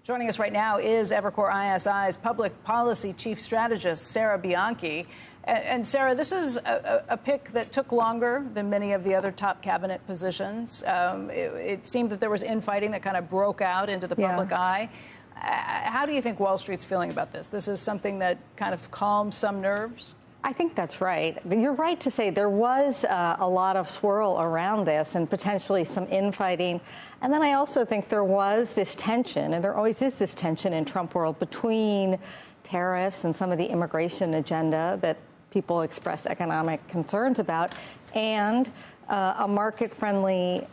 Joining us right now is Evercore ISI's public policy chief strategist, Sarah Bianchi. And Sarah, this is a pick that took longer than many of the other top cabinet positions. It seemed that there was infighting that kind of broke out into the public eye. How do you think Wall Street's feeling about this? This is something that kind of calmed some nerves? I think that's right. You're right to say there was a lot of swirl around this and potentially some infighting. And then I also think there was this tension, and there always is this tension in Trump world, between tariffs and some of the immigration agenda that people express economic concerns about, and a market-friendly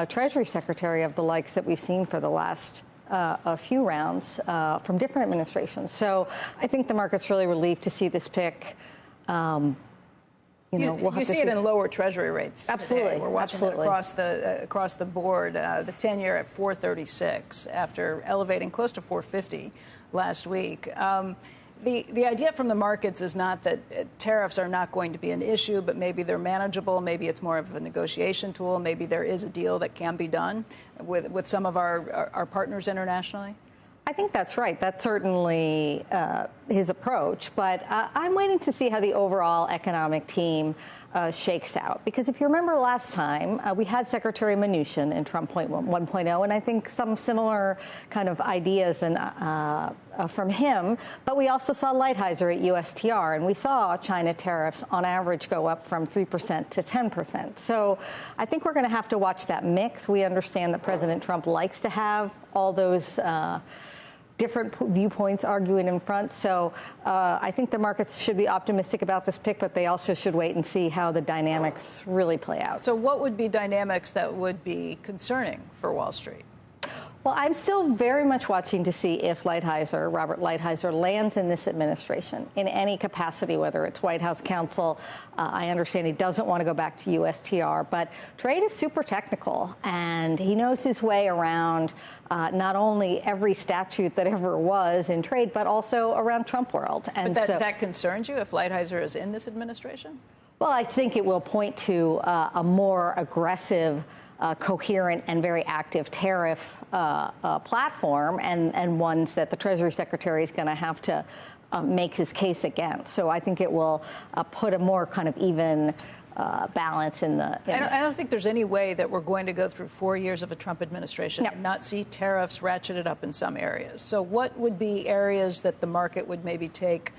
Treasury Secretary of the likes that we've seen for the last a few rounds from different administrations. So I think the market's really relieved to see this pick. You see it in lower Treasury rates. Absolutely, today. We're watching it across the board. The 10-year at 4.36 after elevating close to 4.50 last week. The idea from the markets is not that tariffs are not going to be an issue, but maybe they're manageable. Maybe it's more of a negotiation tool. Maybe there is a deal that can be done with some of our partners internationally. I think that's right. That's certainly his approach. But I'm waiting to see how the overall economic team shakes out. Because if you remember last time, we had Secretary Mnuchin in Trump 1.0, and I think some similar kind of ideas from him. But we also saw Lighthizer at USTR, and we saw China tariffs on average go up from 3% to 10%. So I think we're going to have to watch that mix. We understand that President Trump likes to have all those different viewpoints arguing in front. So I think the markets should be optimistic about this pick, but they also should wait and see how the dynamics really play out. So what would be dynamics that would be concerning for Wall Street? Well, I'm still very much watching to see if Robert Lighthizer lands in this administration in any capacity, whether it's White House counsel. I understand he doesn't want to go back to USTR, but trade is super technical, and he knows his way around not only every statute that ever was in trade, but also around Trump world. And but that concerns you if Lighthizer is in this administration? Well, I think it will point to a more aggressive, coherent and very active tariff platform, and ones that the Treasury Secretary is going to have to make his case against. So I think it will put a more kind of even balance in the. I don't think there's any way that we're going to go through 4 years of a Trump administration and not see tariffs ratcheted up in some areas. So what would be areas that the market would maybe take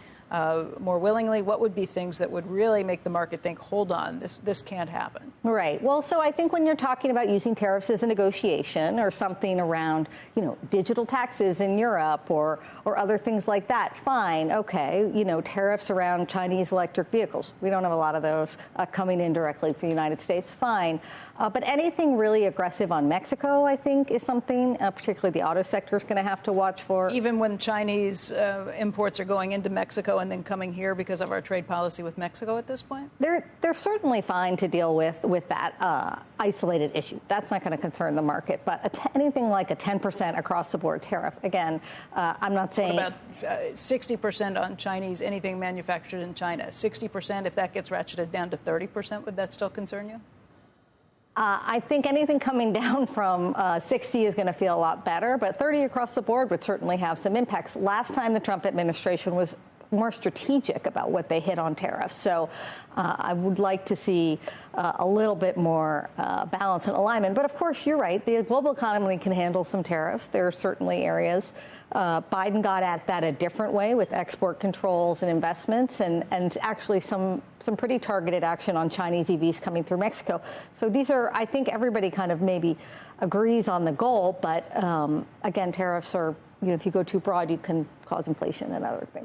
more willingly? What would be things that would really make the market think, hold on, this can't happen? Right. Well, so I think when you're talking about using tariffs as a negotiation or something around, digital taxes in Europe or other things like that, fine. OK, tariffs around Chinese electric vehicles. We don't have a lot of those coming in directly to the United States. Fine. But anything really aggressive on Mexico, I think, is something particularly the auto sector is going to have to watch for. Even when Chinese imports are going into Mexico and then coming here because of our trade policy with Mexico at this point? They're certainly fine to deal with that isolated issue. That's not going to concern the market. But anything like a 10% across the board tariff, again, I'm not saying. What about 60% on Chinese, anything manufactured in China? 60%, if that gets ratcheted down to 30%, would that still concern you? I think anything coming down from 60 is going to feel a lot better, but 30 across the board would certainly have some impacts. Last time the Trump administration was more strategic about what they hit on tariffs. So I would like to see a little bit more balance and alignment. But of course, you're right. The global economy can handle some tariffs. There are certainly areas. Biden got at that a different way with export controls and investments and actually some pretty targeted action on Chinese EVs coming through Mexico. So these are, I think everybody kind of maybe agrees on the goal. But again, tariffs are, if you go too broad, you can cause inflation and other things.